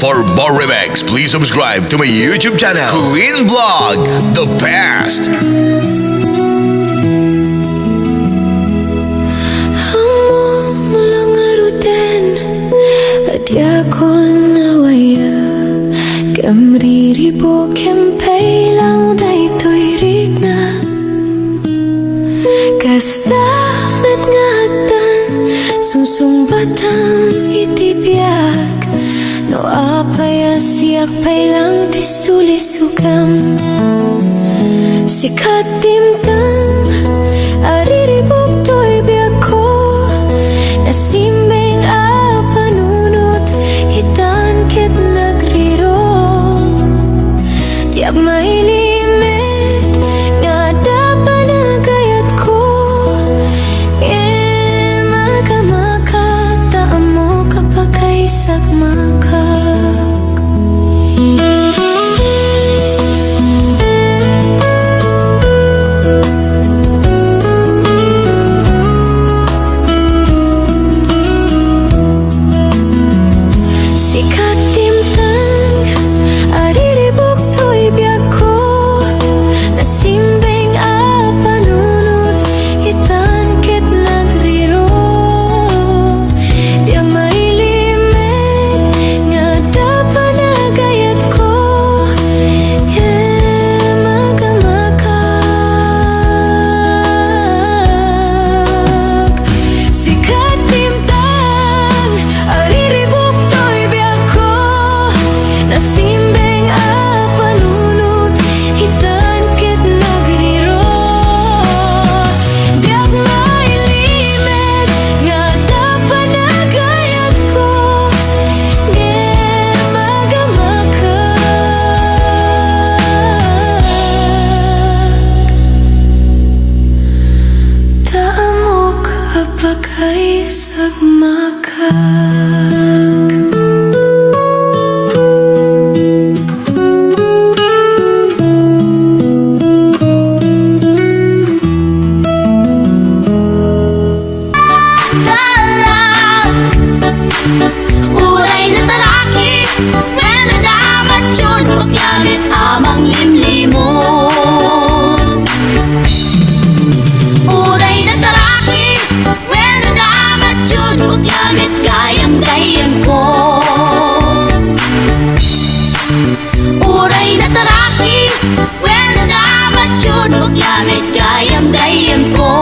For more remix, please subscribe to my YouTube channel, Clean Vlog, The Best. Among lang arutin at yakon awaya kamriribo kempay lang daytoy rigna kastamet ngatan susumbatang itibiyag no apaya siyak pay lang tisuli sugam sikat timtang ariribok to'y biyak ko nasimbing apanunot hitan kit nagriro tiyak mailimit nga dapat nagayat ko makamakak taan mo kapag kay sagmakak sikat timtang ariribok to'y biyak ko nasimbing apanunot hitan kit nagriro tiyak mailimit nga dapat nagayat ko makamakak sikat timtang ariribok to'y biyak ko nasimbing apanunot hitan kit nagriro diyak mailimit nga dapat nagayat ko magamakak taan mo kapag kay sagmakak Uray na taraki, when dapat yun pagyamit amang limlimo. Uray na taraki, when dapat yun pagyamit gayang-gayang ko. Uray na taraki, when dapat yun pagyamit gayang-gayang ko.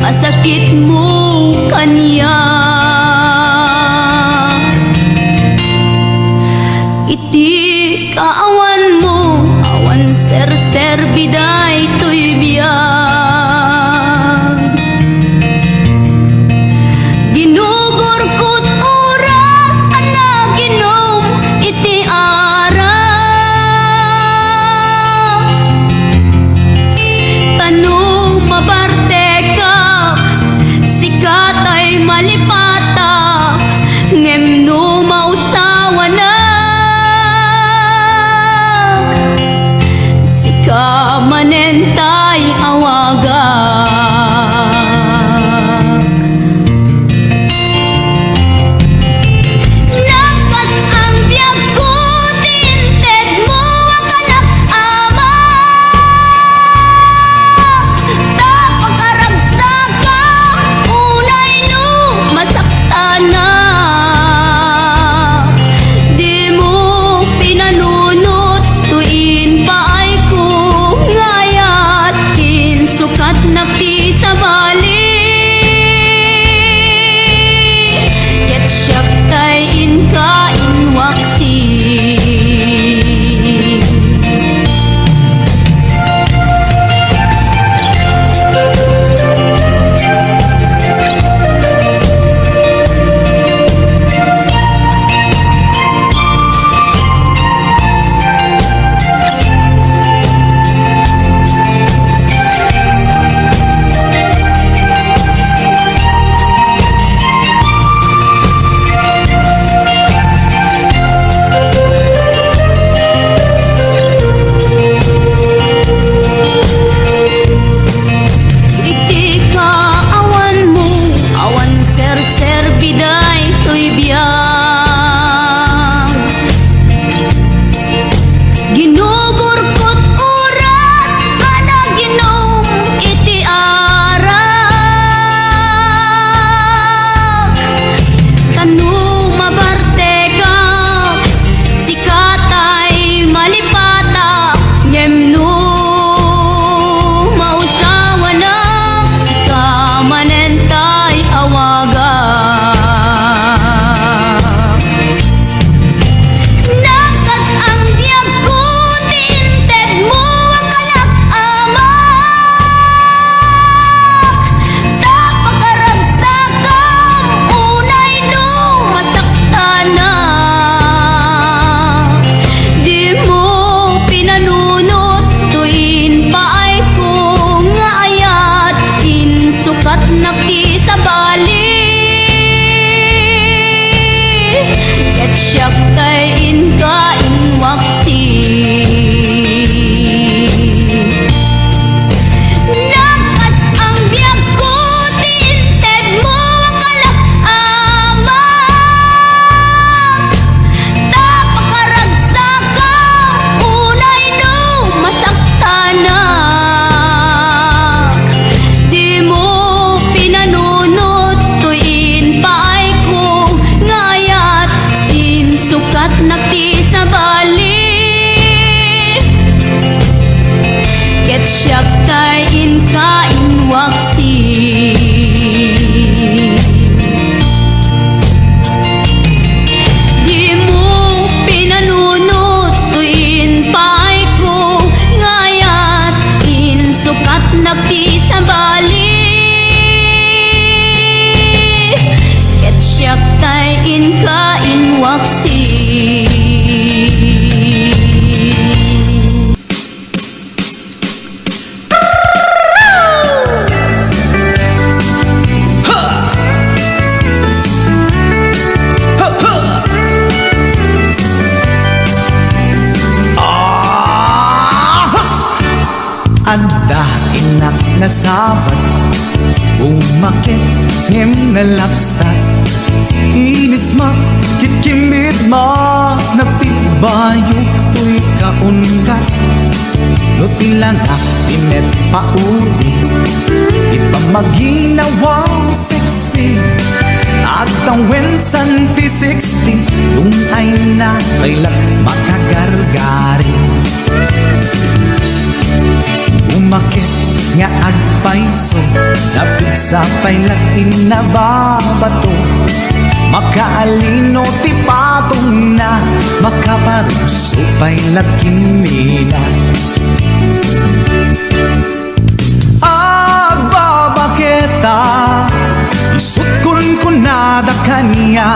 masakit mo kaniya. Iti kaawan mo, awan ser biday to'y biyag. Ginugurkot oras, anak ginom iti ara. Tanu mabarte ka, sikat ay malipata, ngem no mausawa na. Sika manentay awagak. Nagpas ang biyag ko, tinted mo ang kalak-ama. Tapagkaragsak ka, unay no masakta na. Di mo pinanunot, tuin pa ay kung ngayatin, sukat na ti sa bali. Ket siyak tay inka inwaksi. Iti kaawan mo, awan ser biday to'y biyag. Ginugurkot oras, ana ginom iti ara. Tanu mabarte ka, sikat ay malipata, ngem no mausawa na. Sika manentay awagak. Nagkas ang biyag ko, tinted mo ang kalak-ama. Tapagkaragsak ka, unay no masakta na. Di mo pinanunot, tuin pa ay kung ngaayat, insukat na ti sa bali. Ket siyak tay inka inwaksi. Nagkas ang biyag ko, tinted mo ang kalak-ama. Tapagkaragsak ka, unay no masakta na. Di mo pinanunot, tuin pa ay kung ngayat, insukat na ti sa bali. Ket siyak tay inka inwaksi. Di mo pinanunot, tuin pa ay kung ngayat, insukat na ti sa bali. Ket siyak tay inka inwaksi. Anda inak na sabat, umakit ngem nalapsat. Inis ma, kitkimid ma, nagtibayo to'y kaungat. No tilanga, tinet paudi, ipamaginawang sexy. At ang wensan ti 60, yung ay na kailan makagargari. Umakit nga agpaiso, napig Nasapay latin na babato, makaalino ti patong na, makaparusupay lakin mina. Agbabaketa, isutkon ko nada kanya,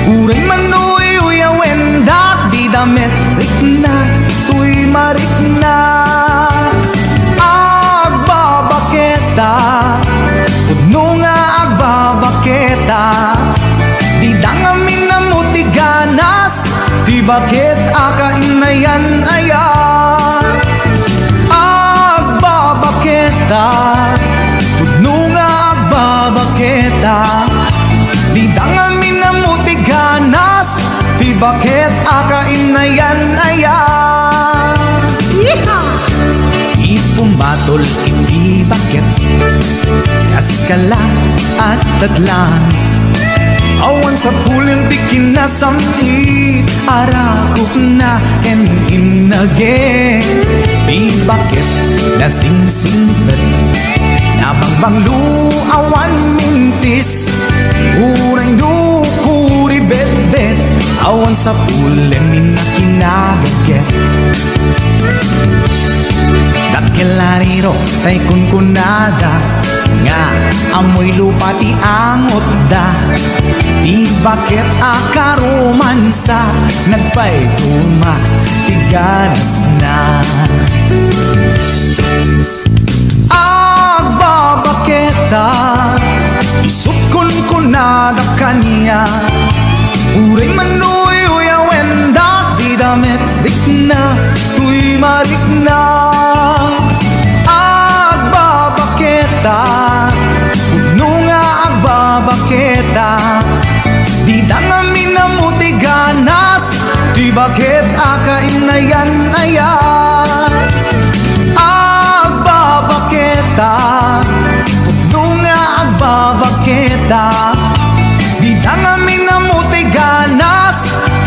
uray manuy uyawenda, di damit rikna, tuy marikna. Agbabaketa, kudno nga agbabaketa, di dangamin na mutiganas, di bakit akainayan aya. Agbabaketa, kudno nga agbabaketa, di dangamin na mutiganas, di bakit akainayan aya. Ipumatol iti bakit, kaskala at tadlang, awan sa pulim di kinasamit, arakok na ken inage. Di bakit nasingsingpet, nabangbang luawan mintis, uray nukuri bet-bet, awan sa pulim inakinagaget. Dakilariro tay kunkunada, nga amoy lupa ti angot da, di bakit akaromansa, nagpay tuma ti ganas na. Agbabaketa, isutkon ko nada kanya, uray manuy uyawenda, di damit rikna, tuy marikna. Agbabaketa, kudno nga agbabaketa, di dangamin na mutiganas, di bakit akainayan aya. Agbabaketa, kudno nga agbabaketa, di dangamin na mutiganas,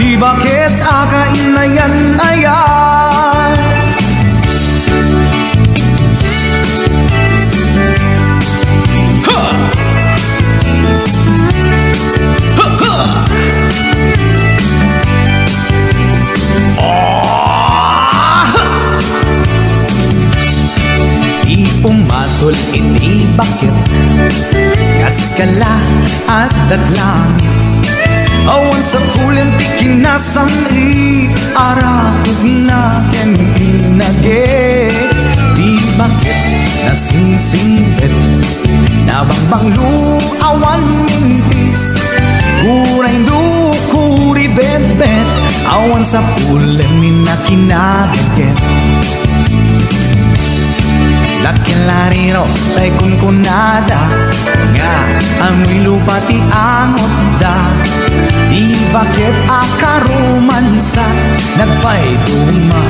di bakit akainayan aya. Ipumatol ini bakit, kaskala at dadlangit, awan sa pulim ti kinasamit, arakog na ken inage. Di bakit nasingsingpet, nabangbang luawan mintis, uray dukuri bet-bet, awan sa pulim inakinagaget. Dakilariro tay kunkunada, nga amoy lupa ti angot da, di bakit akaromansa, nagpay duma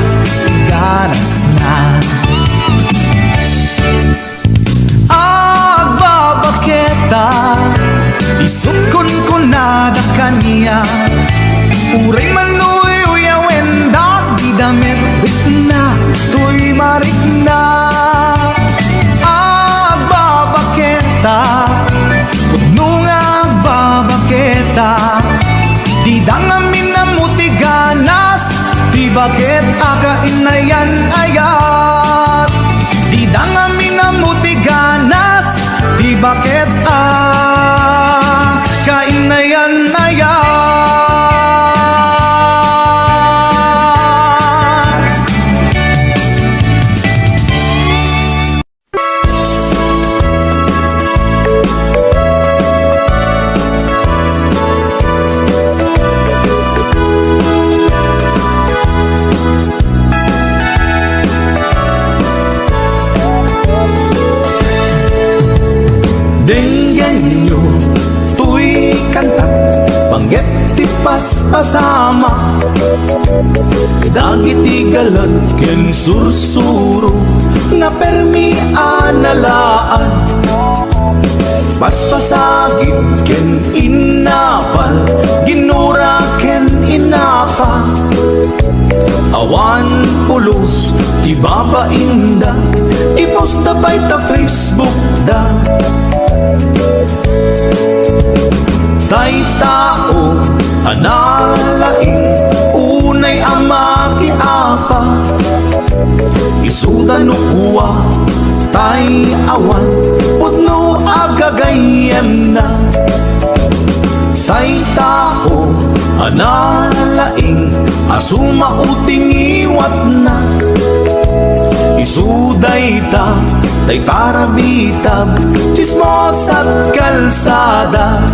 ganas na. Agbabaketa, isukon ko nada kanya, uray manuy uyawenda, di damit rikna, tuy marikna. Kudno nga agbabaketa, di dangamin na mutiganas, di bakit akainayan ayat. Di dangamin na mutiganas, di bakit akainayan ayat. Denggan nyo, tuy kantat, panggep ti paspasama, dagiti galat ken sursuro, na permi analaan, paspasagit ken inapal, ginura ken inapa, awan pulos ti babainda, ipost da bay ta Facebook da. analaing unay ama kiapa isudan ukuwa tay awan putno agagayem na tay tao analaing asuma uting iwat na isuday ta tay parabitab chismos at kalsada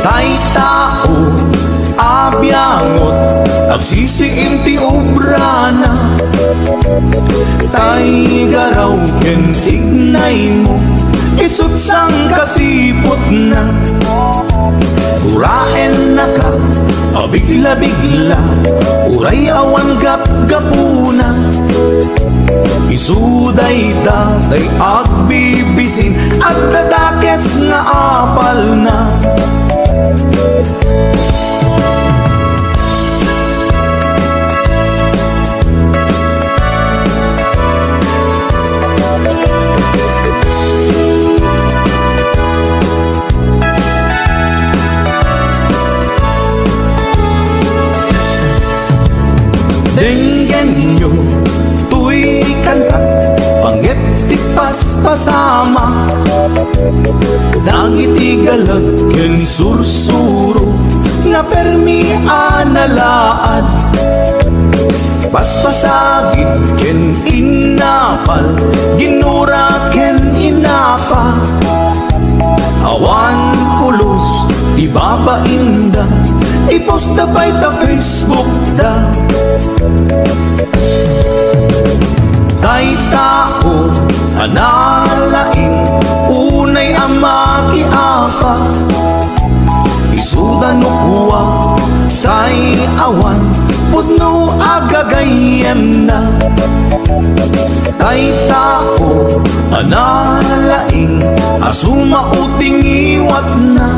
tay tao abyangot agsisiim ti obrana tay garaw ken tignay mo isut sang kasipot na turaen na ka abigla-bigla uray awan gap-gapuna isuday datay agbibisin at dadakets nga apal na denggen nyo tuy kanta panggep ti paspasama dagiti galag ken sursuro nga permi analaad paspasagit ken inapal ginura ken inapa awan pulos ti babainda ipost da by ta Facebook da tay tao analaing unay ama kiapa isudan ukuwa tay awan putno agagayem na tay tao analaing asuma uting iwat na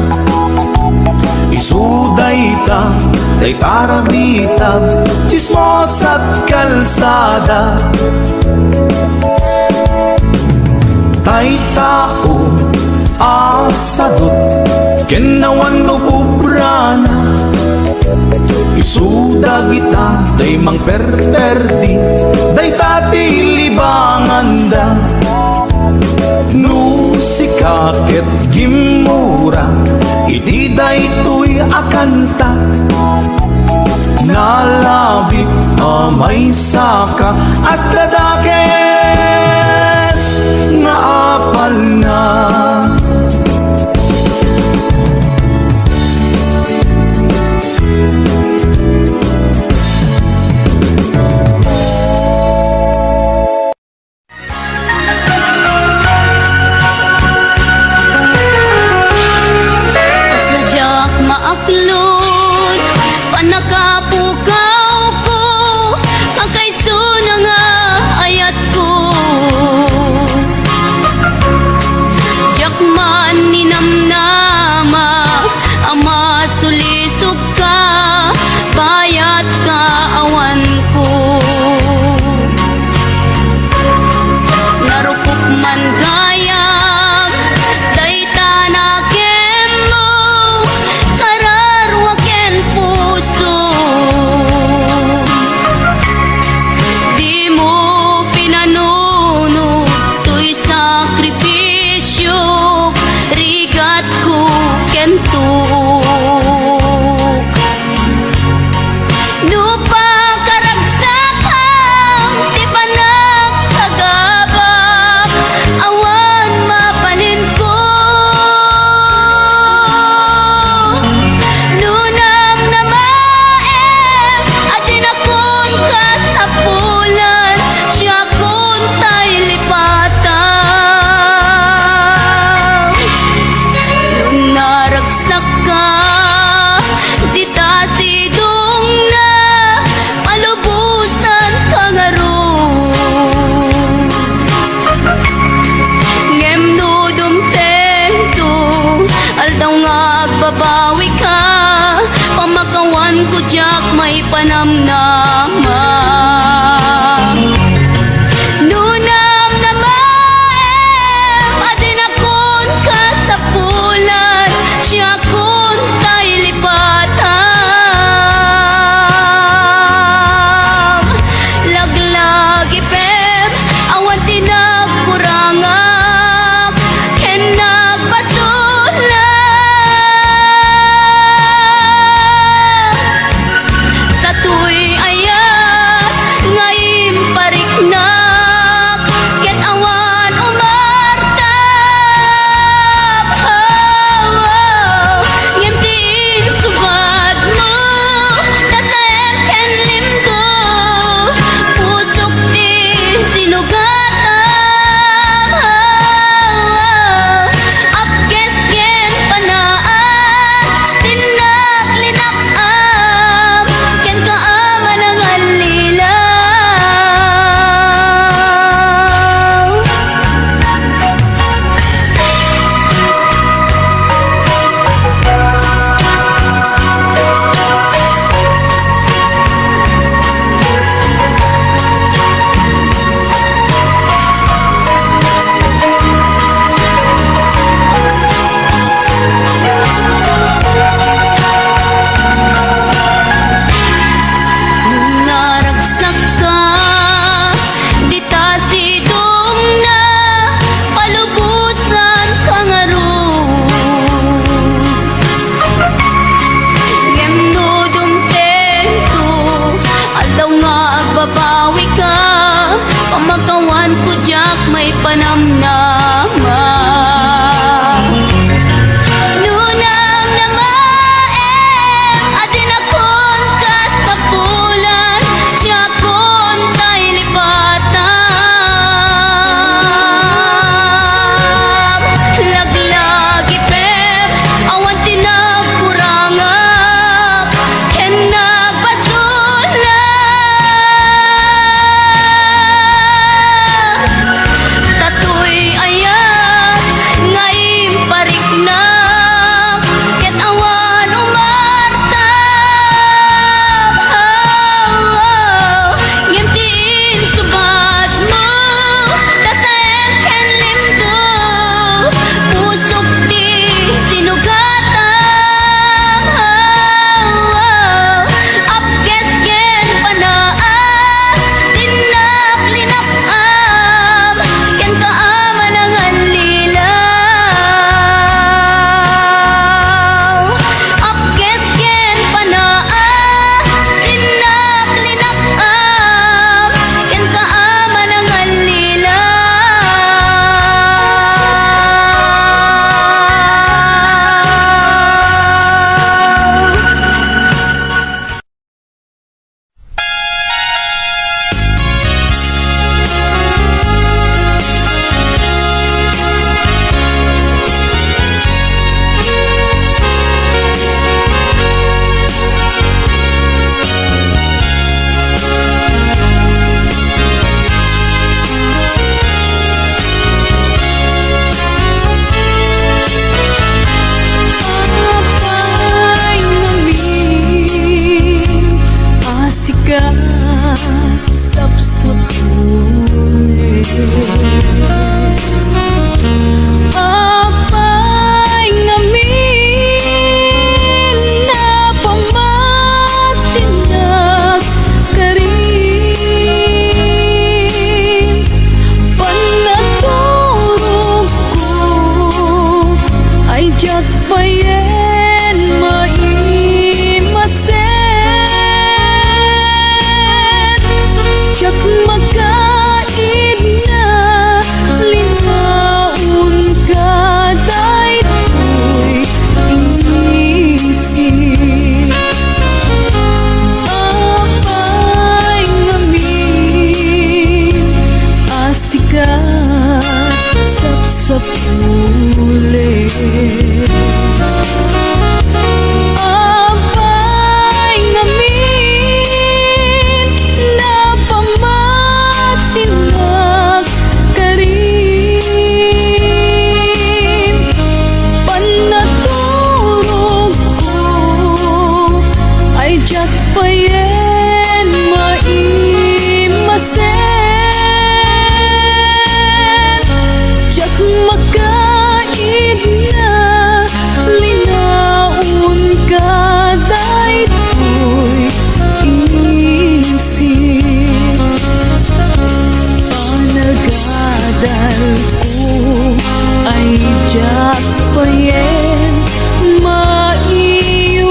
isuday ta tay parabitab chismos at kalsada tay tao asadot kenawan no bubrana isuda kita day mang perperdi day tati libanganda no sikaket gimura iti day tuy akanta nalabit amay saka at ladakes nga apal na Pasadyak maaklod panakapukaw ko ang kaysuna nga ayat ko ko jak may panamnama. Nunang namaem, adin akon kasapulan, siya kon tay lipatan. Laglagi pep, awan tinagkurangap, ken nagbasulan. Tatoy ayat, ngayon parik na, ket awan umarta. Ngimtiin subat mo, kasen ken limdo, pusok di sinugatan. Apkes ken panaas, tinak linakam, ken kaaman ang alilaw. Apkes ken panaas, tinak linakam, ken kaaman ang alilaw. Apay namin asikat sapsapuli. Apay namin na pamatinag karin. Panaturog ko ay jak payen maimasen. Jak magkain na linaon ka daytoy isip. Apay ngamin asikat sapsapuli. Apay ngamin na pamatinag karin. Panaturog ko ay jak payen maimasen. Jak magkain na linaon ka daytoy isip. Panagadal ko ay jak payen maiuno.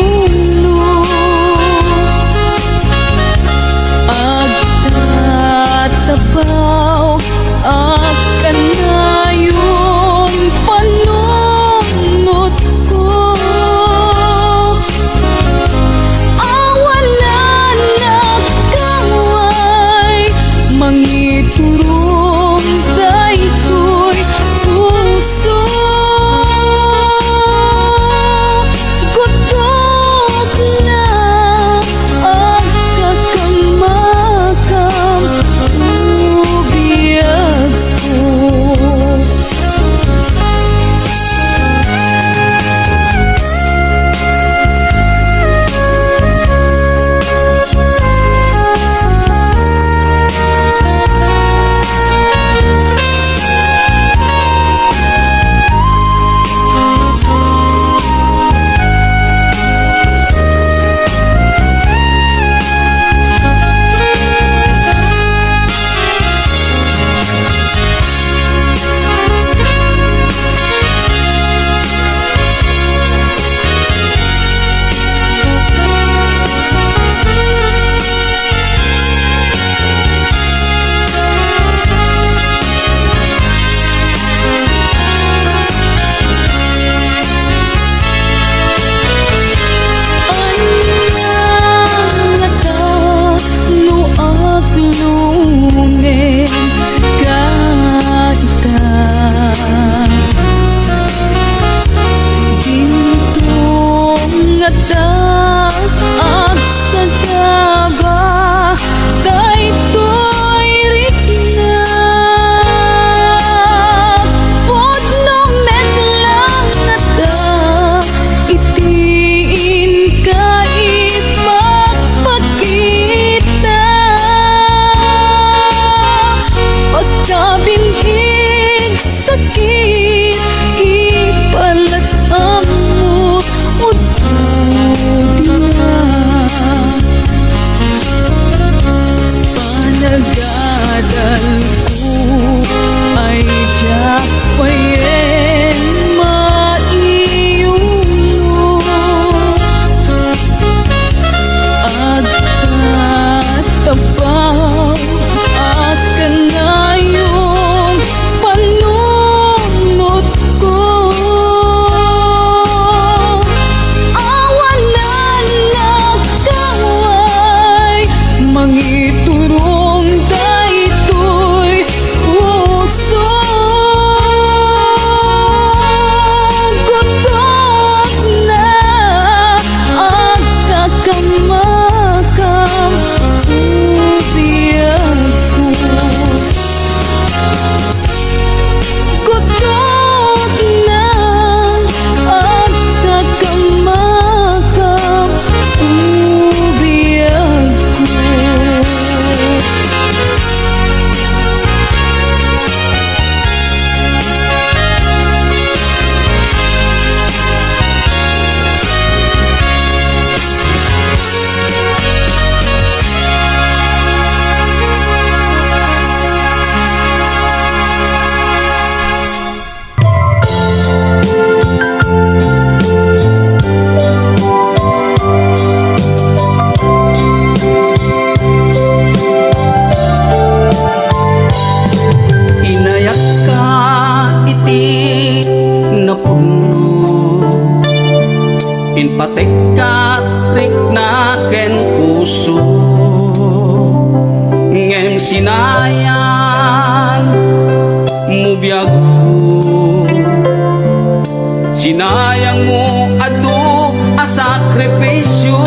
Agtatapaw akan ngayon panunot ko. Awalan nagkaway, mangiturong daytoy puso. Inpatek katrik na ken puso ngem sinayang mubiyag ko, sinayang mo adu a sakripisyo.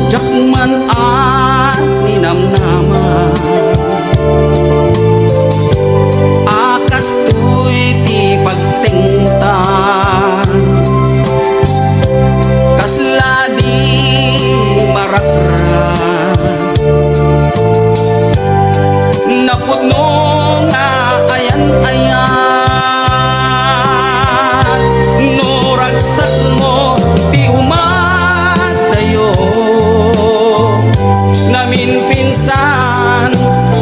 Jakman a ninamnaman akas tuy ti pagtingtan kasla di marakran napudno nga ayan-ayan no ragsak mo ti umadayo namin pinsan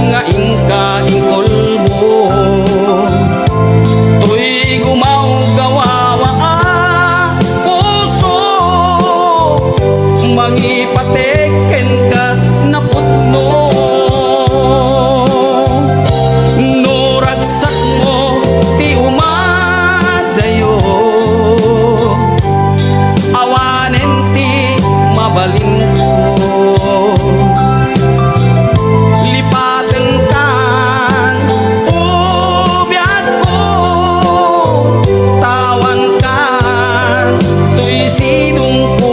nga ingka ingkolbo tuy gumaw gawawa puso mangipateken ka napudno no ragsak mo ti umadayo awanen ti mabalin ko lipaten kan ubiyag ko tawan kan tuy sinong ko.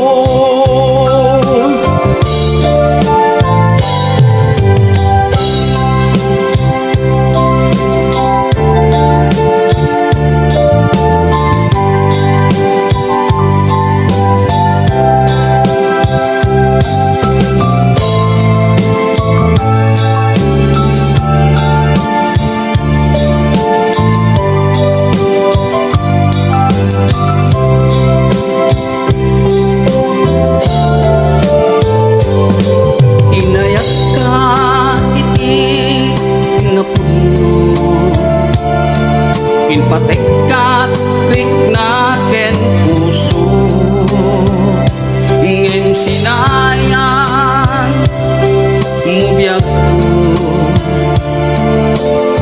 Inayat ka iti napuno inpatek katrik na ken puso ngem sinayang mubiyag ko,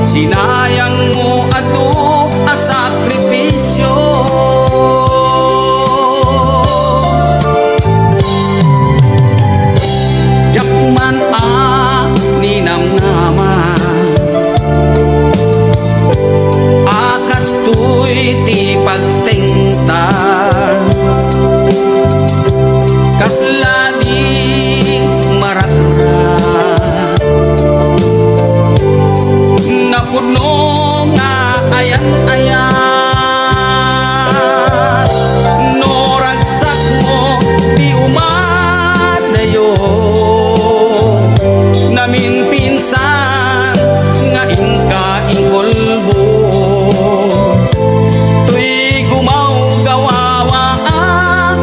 sinayang mo adu a sakripisyo. Jakman a ninamnaman akas tuy ti pagtingtan kasla di marakran napudno nga ayan-ayan no ragsak mo di umadayo namin pinsan nga ingka ingkolbo tuy gumaw gawawa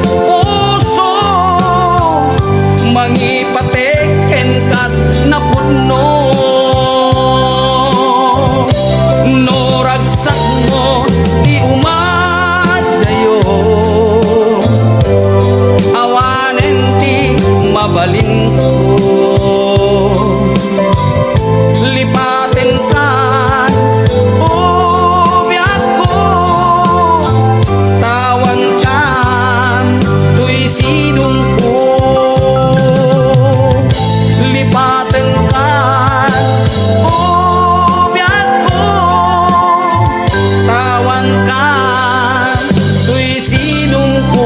puso mangipateken kat napudno no ragsak mo di umadayo awanen ti mabalin ko lipaten kan ubiyag ko tawan kan tuy sinong ko lipaten kan ubiyag ko tawan kan tuy sinong ko.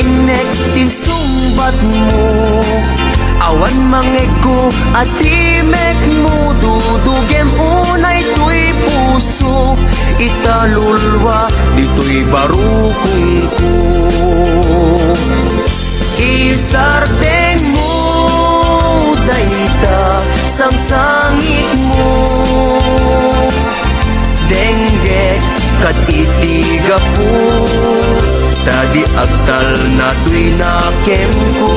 inek sinsumbat mo. Awan mangeko at imek mo, dudugem unay tuy puso. Italulwa dito'y barukong ko. Isardeng mo dayta sang sangit mo. Denggek kat itiga po, tadi agtal na tuy nakem ko.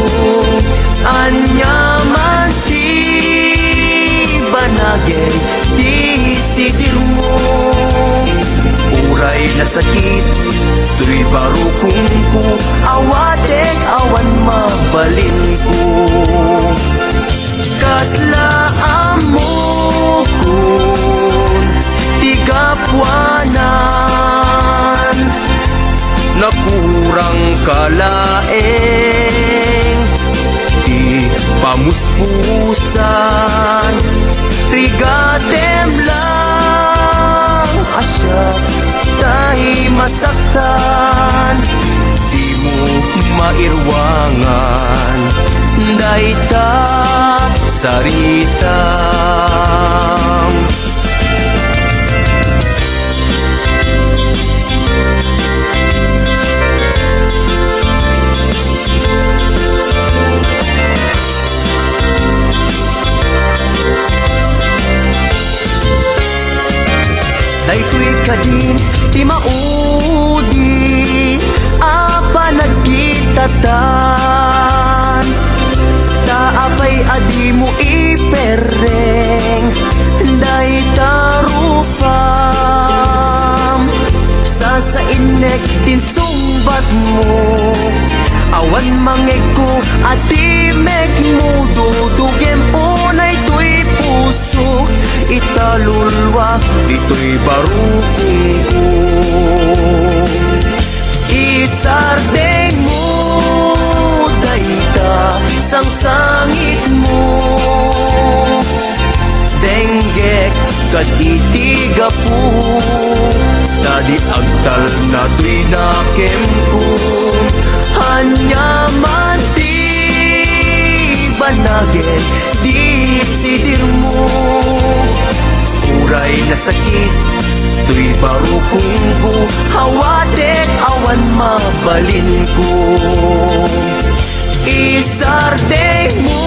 Anyaman si banagay di sidir mo. Uray na sakit tuy barukong ko, awatek awan mabalin ko. Kaslaan mo kun tigapwanan, nakurang kalaeng di pamuspusan. Rigatem lang asya tahi masaktan, di mo mairwangan dayta saritam. Daytoy kadin ti maudi apa nagkitatan. Taapay adi mo ipereng dayta rupam. Sa inek din sumbat mo, awan mangeko at imek mo, dudugem unay tuy puso. Italulwa dito'y barukong ko. Isardeng mo dayta sang sangit mo. Denggek kat itiga po, tadi agtal na tuy nakem ko. Hanyaman ti banagin di sidir mo. Uray na sakit tuy barukong ko, hawatek awan mabalin ko. Isardeng mo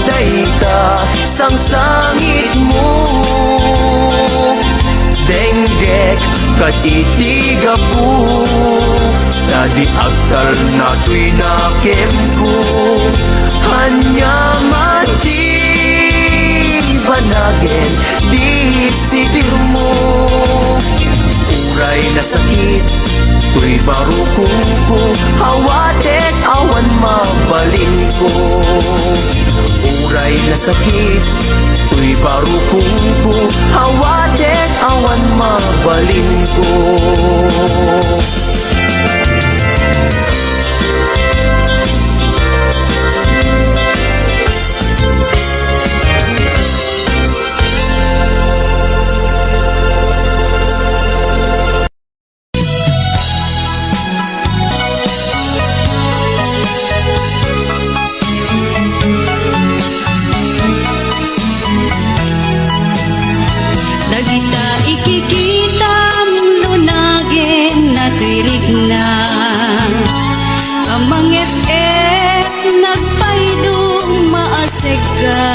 dayta sang sangit mo. Denggek kat itiga po, tadi agtal na tuy nakem ko. Hanyaman ti banagin di sidir mo. Uray na sakit tuy barukong ko, hawatek awan mabalin ko. Uray na sakit tuy barukong ko, hawatek awan mabalin ko. Dagita ikikita lunagin na tuirig na amang et nagpaydong maaseg ka.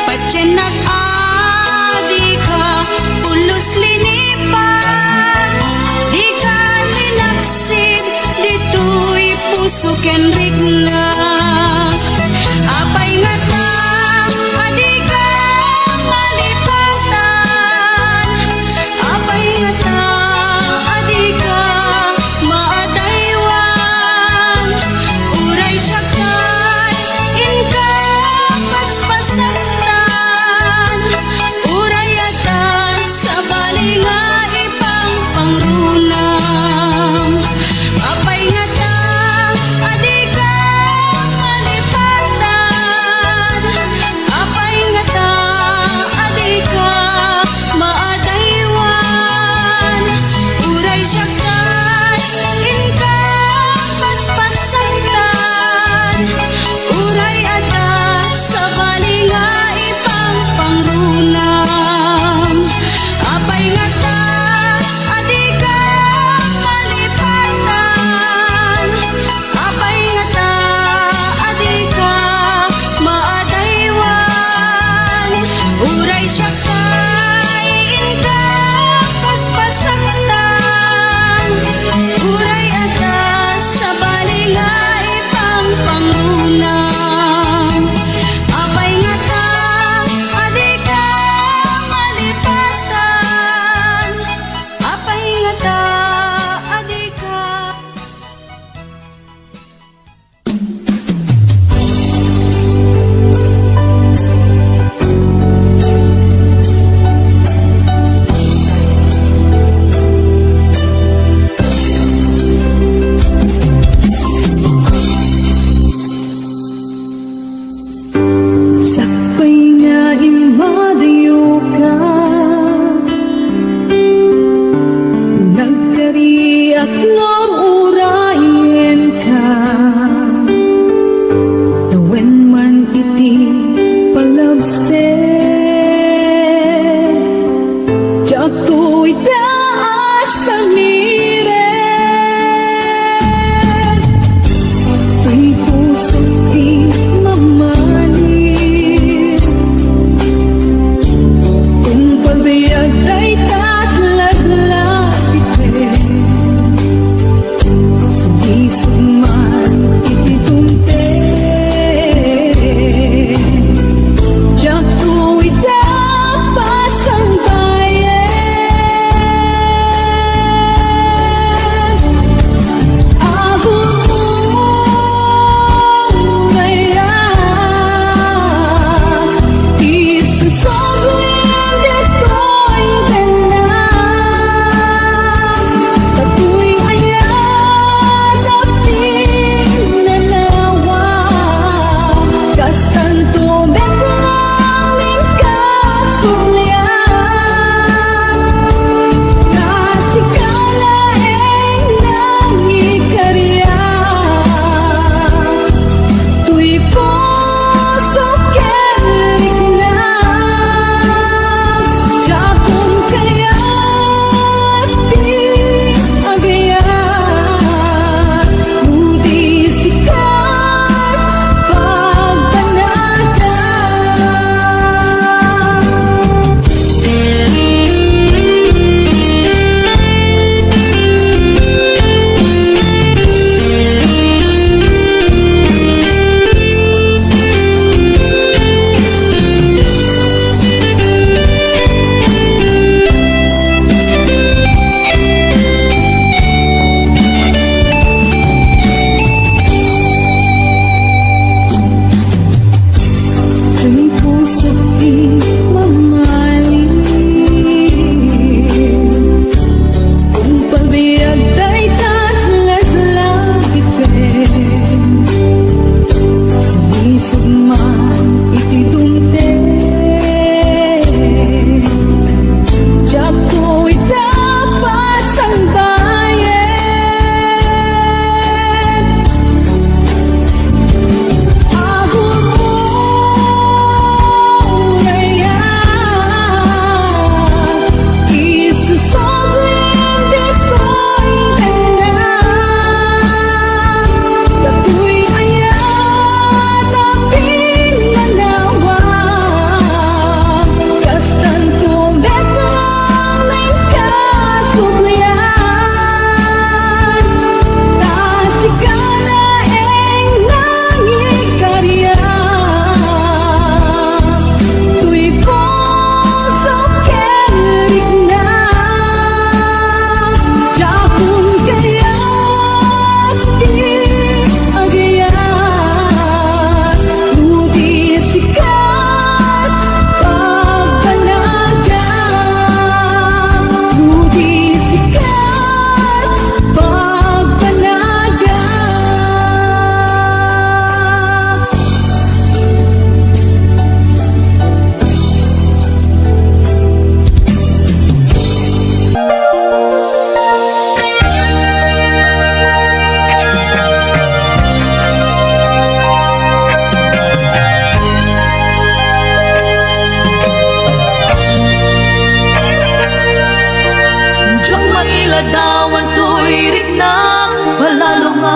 Patyen nag-adi ka pulos linipan, di ka linaksid dito'y puso ken rigna. Apay nga ta adi ka malipatan, apay nga ta adi ka maadaywan. Uray siya kay inka paspasatan, uray ata sa bali nga ipang pangrunam. Apay nga ta adi ka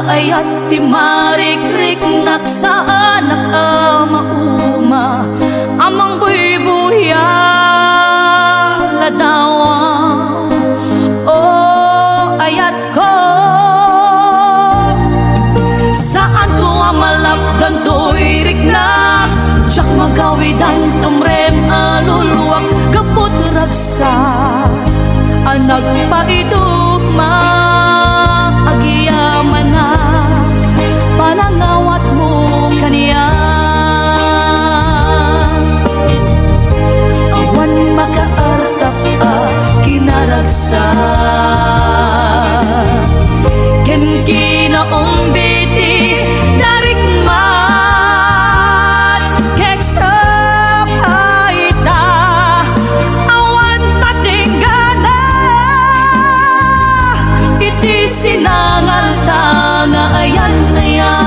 ayat ti marikrik naksaan mauma amang buybuya ladawang o ayat ko saan ko amalapdan to'y riknak tsak magawidan tumrem aluluwak kaput ragsa anak pa ito agiyamanak panangawat mo kaniya awan makaartap kinaragsa ken kinaumbiti darikmat keksap aita awan patinggana iti sinangal tanga ayan ayan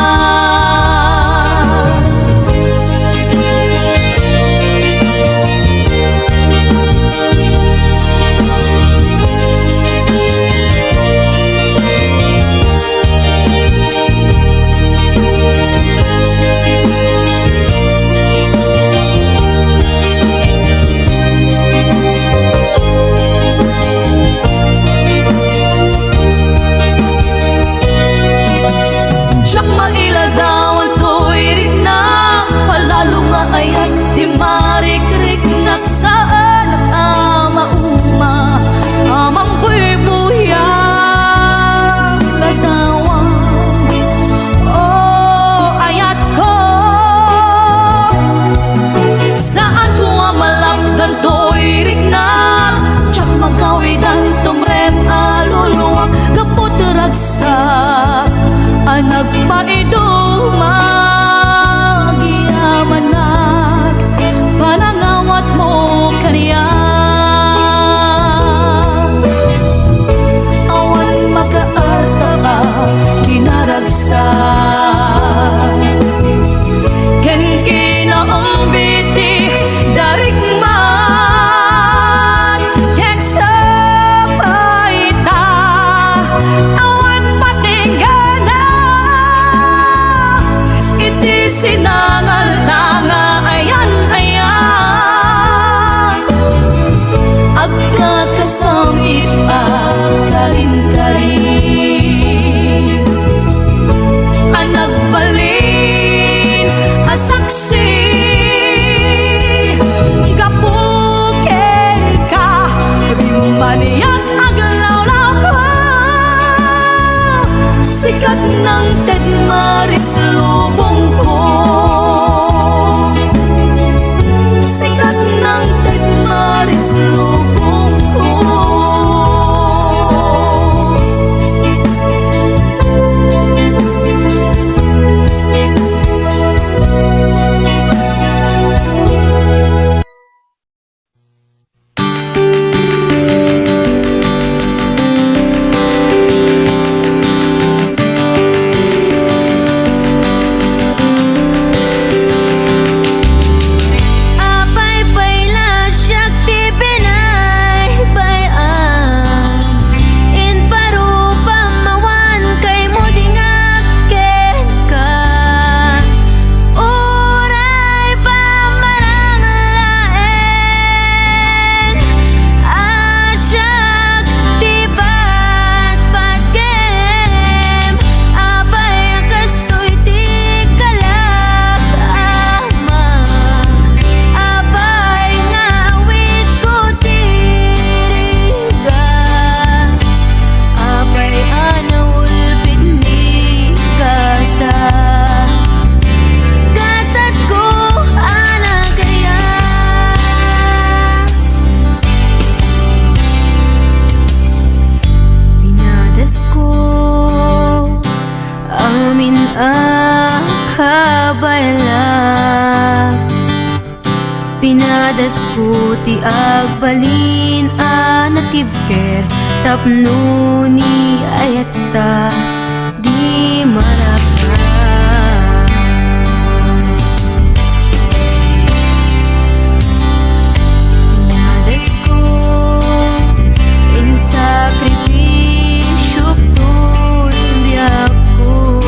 Tsak mailadawan to'y rinna palalo nga ayat di marikrik naksaan mauma amang buybuya ladawang o ayat ko saan ko amalapdan to'y rinna tsak magawidan tumrem aluluwak kaput ragsa anak pa magiyamanak panangawat mo kaniya awan makaarta kinaragsa ken kinaumbiti darikmat keksap aita awan patinggana iti sinangal tanga ayan ayan agkakasamit karin-karin anagbalin asaksi gapuken ka rimaniyak aglawlaw ko sikat ng Ted Maris lubong ko sikat ng Ted Maris lubong ko kabayla pinadas ko ti agbalin anatibker tapno ni ayata di maraka pinadas ko in sakripisyo tulbiyak ko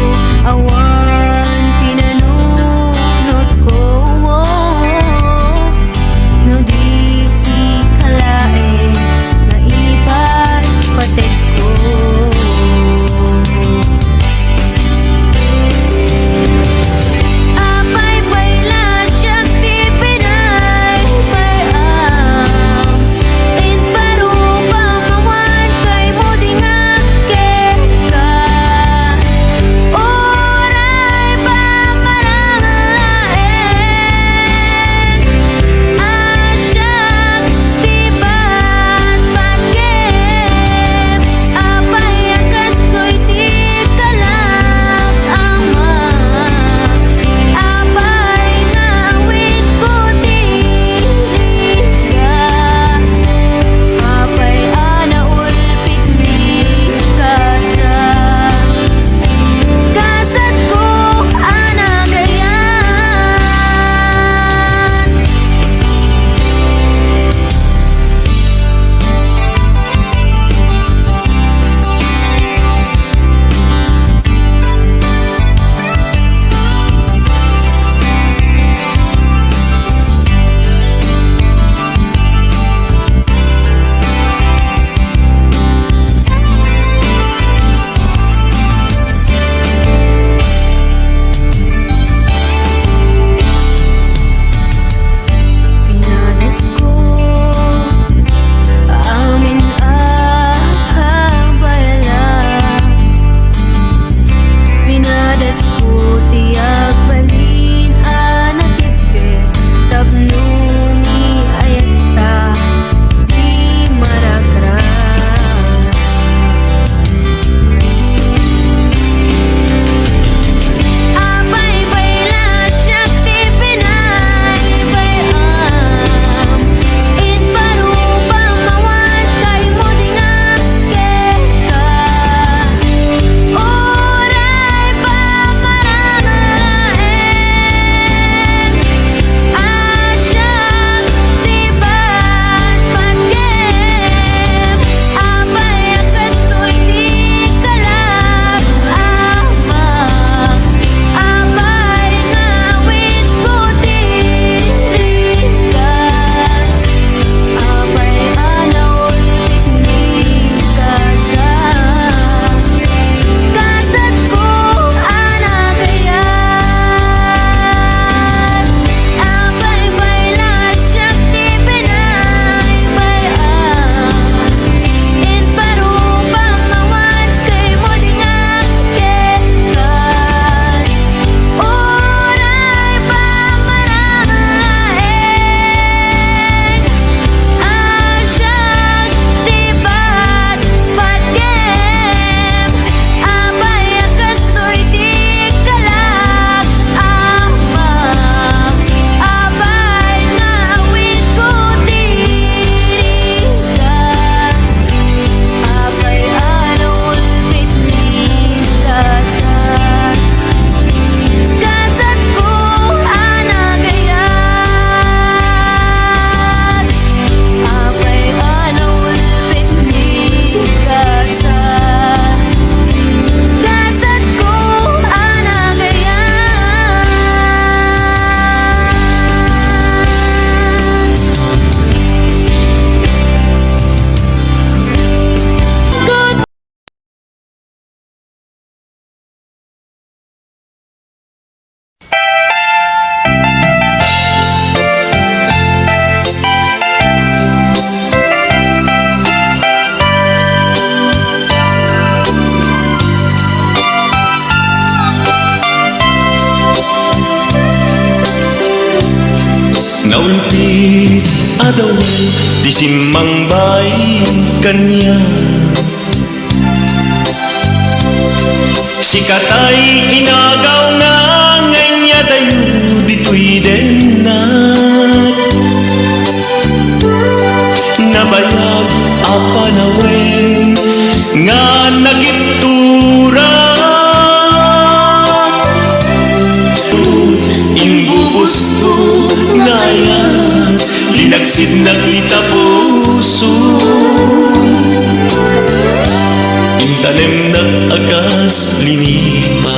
daw di simang bay kanya. Si katay inagaw nga nganya dayo dito'y denat. Nabayag apanawen nga nagitura. Imbubos ko ngaya linagsid naglitapuso. Intanem nag-agas linipa.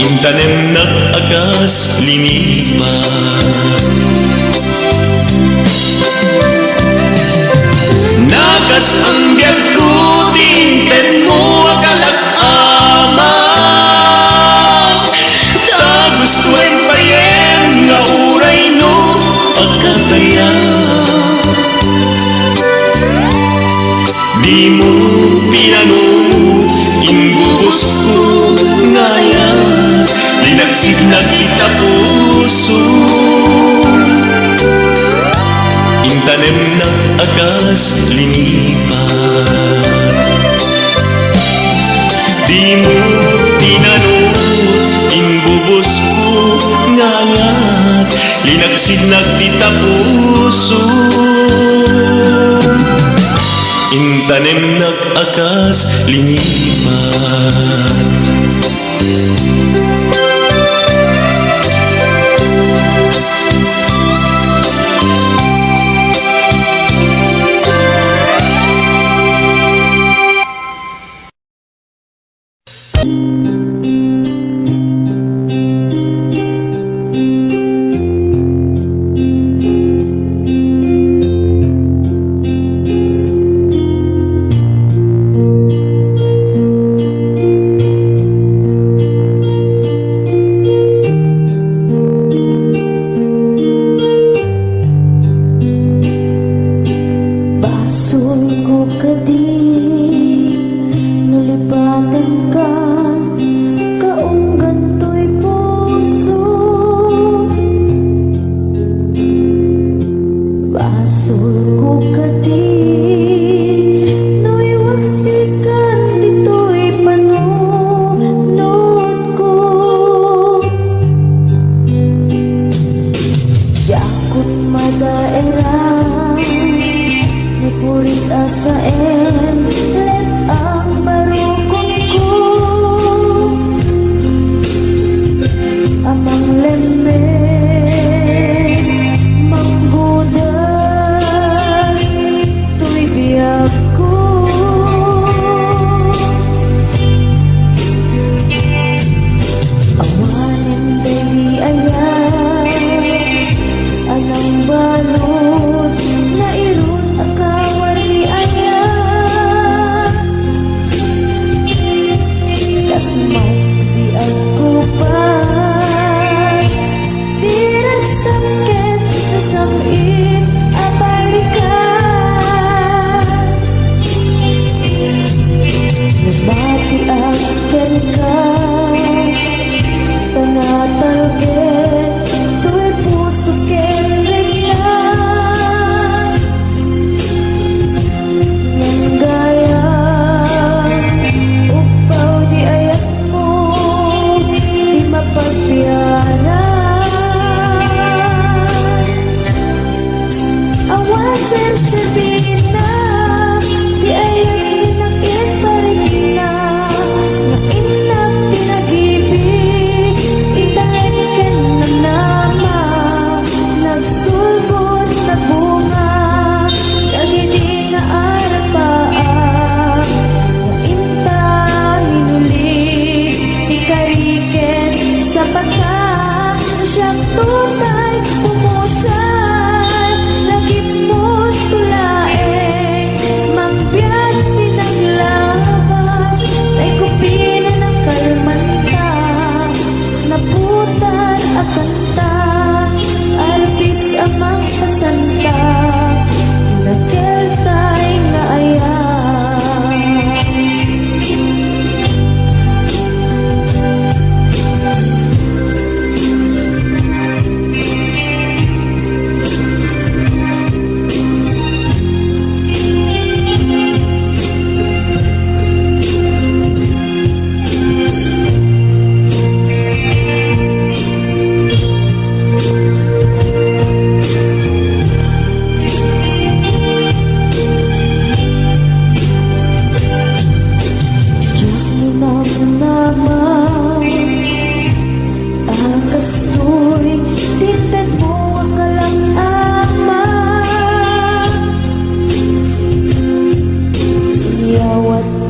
Intanem nag-agas linipa. Nagas ang biyag ko tinten mo akalak-ama. Ta gustuin pa yen nga uray no pagkataya. Di mo pinanood imbubos ko ngaya linagsid na kita puso. Intanem na agas linipa. Di mo tinanong imbubos ko ngayon linagsid na kita puso. Intanem na agas linipa. Puris asa em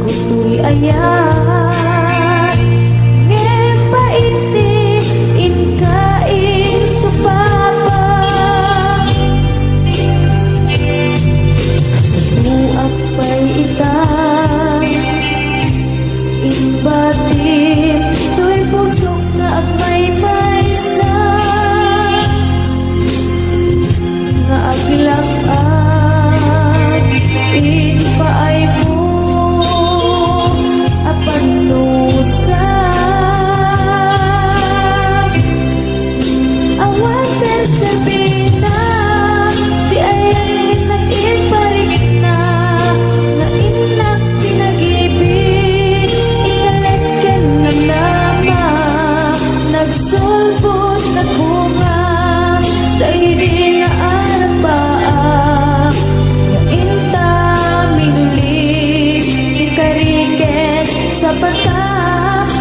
kuto'y ayan Ngayon paiti inkaing supapa Sa tuak pa'y itang Inbatin to'y pusok na agmay maysa Nga aglakan inpaay mo Apan nusa Awan sersabina Di ayan inak-iparik na Nga inak pinag-ibig Ingalagyan na nama Nagsulbot na bunga Dahil di nga arapaan Nga inta minulig Di kariket sa bata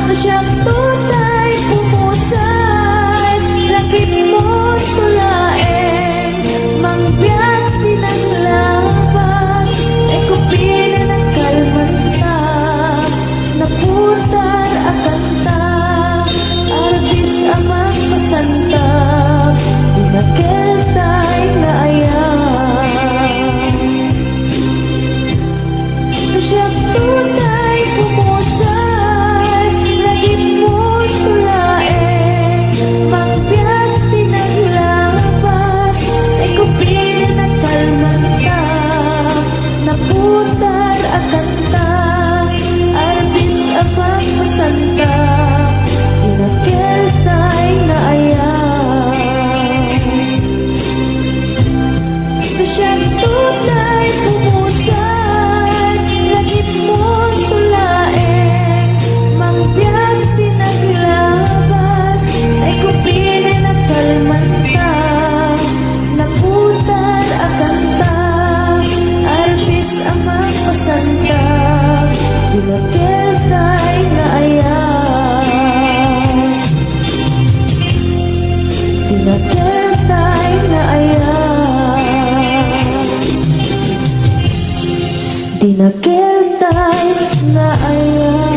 Na siyang tutay pumusay Lakit mo tulaeng Mangbiyak pinanglabas Ay kupila ng kalmanta Naputar akanta Artis amang masantag Pinakiltay na ayan Siyang tunay pumusay Lagi mo tulaeng Mangbiyak tinaglabas Ay kupilin at kalmanta Naputar akanta Arbis abang masanta Pinakiltay na ayan Siyang tunay pumusay Lagit mo tulaeng Mangbiyak pinaglabas Ay kupilin at kalmanta Naputar akanta Arbis amang pasanta Pinakiltay na ayan Pinakiltay na ayan Dinakiltay na ayan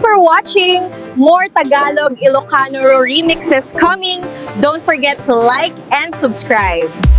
for watching! More Tagalog Ilocano remixes coming. Don't forget to like and subscribe.